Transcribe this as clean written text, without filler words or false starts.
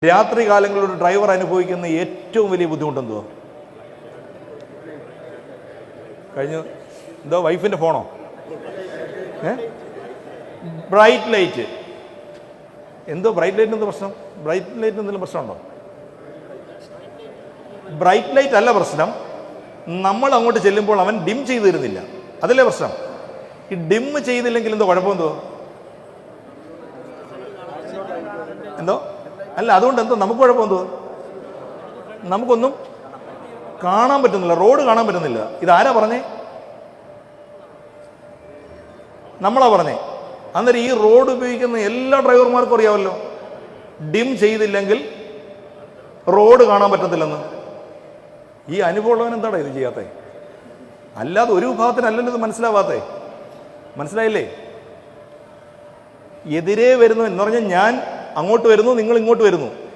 രാത്രി കാലങ്ങളിൽ ഒരു ഡ്രൈവർ അനുഭവിക്കുന്ന ഏറ്റവും വലിയ ബുദ്ധിമുട്ടെന്തോ? എന്തോ വൈഫിൻ്റെ ഫോണോ? Bright light. എന്തോ ബ്രൈറ്റ് ലൈറ്റിന് എന്ത് പ്രശ്നം? ബ്രൈറ്റ് ലൈറ്റിന് എന്തെങ്കിലും പ്രശ്നമുണ്ടോ? ബ്രൈറ്റ് ലൈറ്റ് അല്ല പ്രശ്നം, നമ്മൾ അങ്ങോട്ട് ചെല്ലുമ്പോൾ അവൻ ഡിം ചെയ്തു തരുന്നില്ല, അതല്ലേ പ്രശ്നം. ഈ ഡിം ചെയ്തില്ലെങ്കിൽ എന്തോ കുഴപ്പമെന്തോ? എന്തോ അല്ല, അതുകൊണ്ട് എന്തോ നമുക്ക് കുഴപ്പമെന്തോ? നമുക്കൊന്നും കാണാൻ പറ്റുന്നില്ല, റോഡ് കാണാൻ പറ്റുന്നില്ല. ഇതാരാ പറഞ്ഞേ? നമ്മളാ പറഞ്ഞേ. അന്നേരം ഈ റോഡ് ഉപയോഗിക്കുന്ന എല്ലാ ഡ്രൈവർമാർക്കും അറിയാമല്ലോ, ഡിം ചെയ്തില്ലെങ്കിൽ റോഡ് കാണാൻ പറ്റത്തില്ലെന്ന്. ഈ അനുഭവമുള്ളവൻ എന്താടാ ഇത് ചെയ്യാത്തേ? അല്ലാതെ ഒരു വിഭാഗത്തിനല്ലല്ലോ ഇത് മനസ്സിലാവാത്തേ. മനസ്സിലായില്ലേ? എതിരെ വരുന്നു എന്ന് പറഞ്ഞാൽ ഞാൻ അങ്ങോട്ട് വരുന്നു, നിങ്ങൾ ഇങ്ങോട്ട് വരുന്നു,